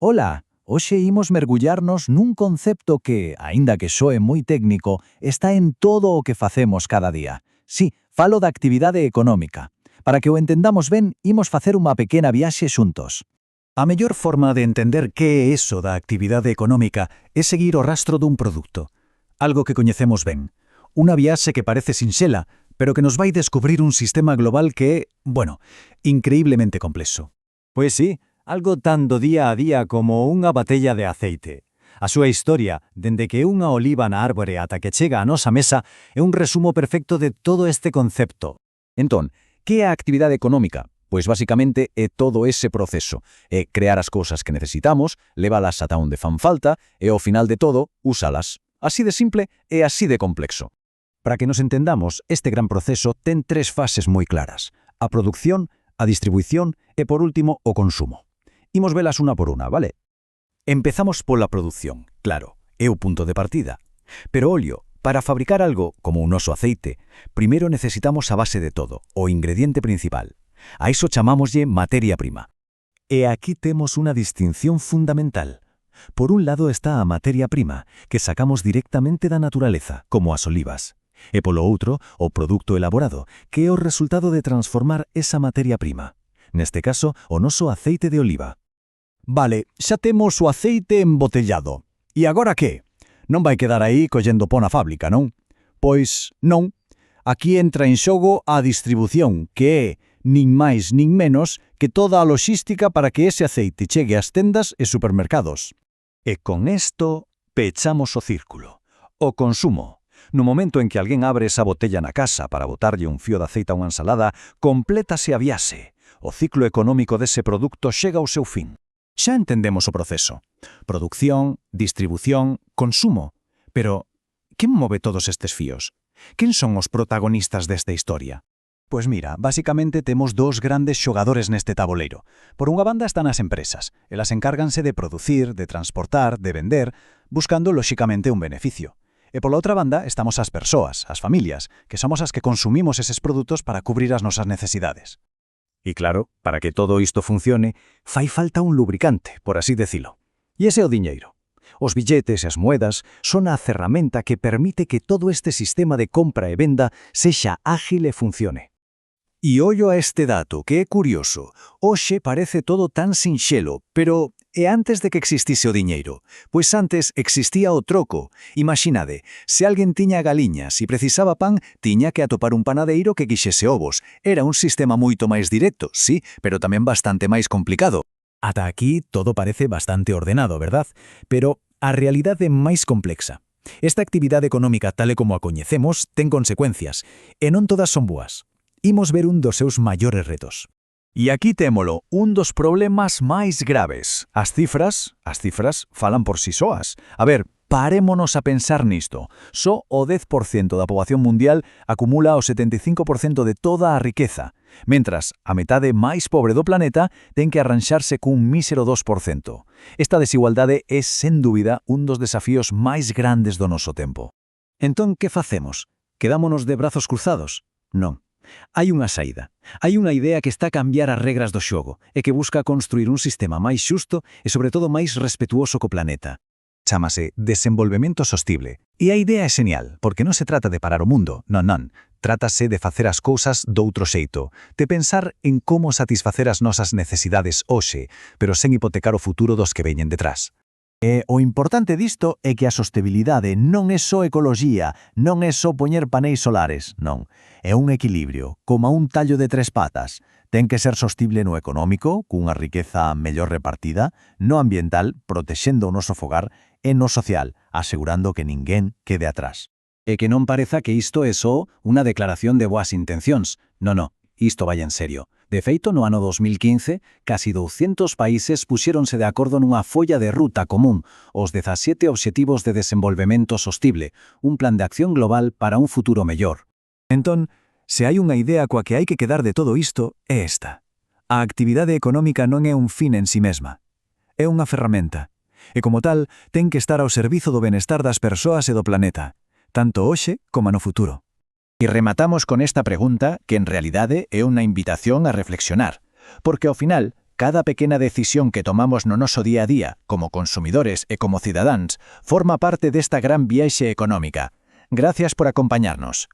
Ola, hoxe imos mergullarnos nun concepto que, aínda que soe moi técnico, está en todo o que facemos cada día. Sí, falo da actividade económica. Para que o entendamos ben, imos facer unha pequena viaxe xuntos. A mellor forma de entender que é iso da actividade económica é seguir o rastro dun produto, algo que coñecemos ben. Unha viaxe que parece sinxela, pero que nos vai descubrir un sistema global que é, increíblemente complexo. Pois sí, algo tan do día a día como unha batella de aceite. A súa historia, dende que unha oliva na árbore ata que chega á nosa mesa, é un resumo perfecto de todo este concepto. Entón, que é a actividade económica? Pois basicamente é todo ese proceso. É crear as cousas que necesitamos, levalas ata onde fan falta e, ao final de todo, usalas. Así de simple e así de complexo. Para que nos entendamos, este gran proceso ten tres fases moi claras: a produción, a distribuición e, por último, o consumo. Imos velas unha por unha, vale? Empezamos pola produción, claro, é o punto de partida. Pero ollo, para fabricar algo, como un noso aceite, primeiro necesitamos a base de todo, o ingrediente principal. A iso chamámoslle materia prima. E aquí temos unha distinción fundamental. Por un lado está a materia prima, que sacamos directamente da naturaleza, como as olivas. E polo outro, o produto elaborado, que é o resultado de transformar esa materia prima. Neste caso, o noso aceite de oliva. Vale, xa temos o aceite embotellado. E agora que? Non vai quedar aí collendo pó na fábrica, non? Pois non. Aquí entra en xogo a distribución, que é, nin máis nin menos, que toda a loxística para que ese aceite chegue ás tendas e supermercados. E con isto pechamos o círculo. O consumo. No momento en que alguén abre esa botella na casa para botarlle un fío de aceite a unha ensalada, complétase a viaxe. O ciclo económico dese produto chega ao seu fin. Xa entendemos o proceso. Producción, distribución, consumo. Pero, quen move todos estes fíos? Quen son os protagonistas desta historia? Pois mira, basicamente temos dous grandes xogadores neste taboleiro. Por unha banda están as empresas. Elas encárganse de producir, de transportar, de vender, buscando, lóxicamente, un beneficio. E pola outra banda estamos as persoas, as familias, que somos as que consumimos eses produtos para cubrir as nosas necesidades. E claro, para que todo isto funcione, fai falta un lubricante, por así decilo. E ese é o diñeiro. Os billetes e as moedas son a ferramenta que permite que todo este sistema de compra e venda sexa ágil e funcione. E ollo a este dato, que é curioso. Hoxe parece todo tan sinxelo, pero é antes de que existise o diñeiro. Pois antes existía o troco. Imaxinade, se alguén tiña galiñas e precisaba pan, tiña que atopar un panadeiro que quixese ovos. Era un sistema moito máis directo, sí, pero tamén bastante máis complicado. Ata aquí todo parece bastante ordenado, verdad? Pero a realidade é máis complexa. Esta actividade económica, tal e como a coñecemos, ten consecuencias, e non todas son boas. Imos ver un dos seus maiores retos. E aquí témolo, un dos problemas máis graves. As cifras falan por si soas. A ver, parémonos a pensar nisto. Só o 10% da poboación mundial acumula o 75% de toda a riqueza, mentras a metade máis pobre do planeta ten que arranxarse cun mísero 2%. Esta desigualdade é, sen dúbida, un dos desafíos máis grandes do noso tempo. Entón, que facemos? Quedámonos de brazos cruzados? Non. Hai unha saída. Hai unha idea que está a cambiar as regras do xogo e que busca construir un sistema máis xusto e, sobre todo, máis respetuoso co planeta. Chámase desenvolvemento sostible. E a idea é genial, porque non se trata de parar o mundo, non. Trátase de facer as cousas doutro xeito, de pensar en como satisfacer as nosas necesidades hoxe, pero sen hipotecar o futuro dos que veñen detrás. E o importante disto é que a sostenibilidade non é só ecoloxía, non é só poñer paneis solares, non. É un equilibrio, como un tallo de tres patas. Ten que ser sostible no económico, cunha riqueza mellor repartida, no ambiental, protexendo o noso fogar, e no social, asegurando que ninguén quede atrás. E que non pareza que isto é só unha declaración de boas intencións. Non, isto vai en serio. De feito, no ano 2015, casi 200 países puxéronse de acordo nunha folla de ruta común, os 17 Obxectivos de Desenvolvemento Sostible, un plan de acción global para un futuro mellor. Entón, se hai unha idea coa que hai que quedar de todo isto, é esta. A actividade económica non é un fin en si mesma. É unha ferramenta. E como tal, ten que estar ao servizo do benestar das persoas e do planeta, tanto hoxe como no futuro. E rematamos con esta pregunta que en realidade é unha invitación a reflexionar, porque ao final cada pequena decisión que tomamos no noso día a día, como consumidores e como cidadáns, forma parte desta gran viaxe económica. Gracias por acompañarnos.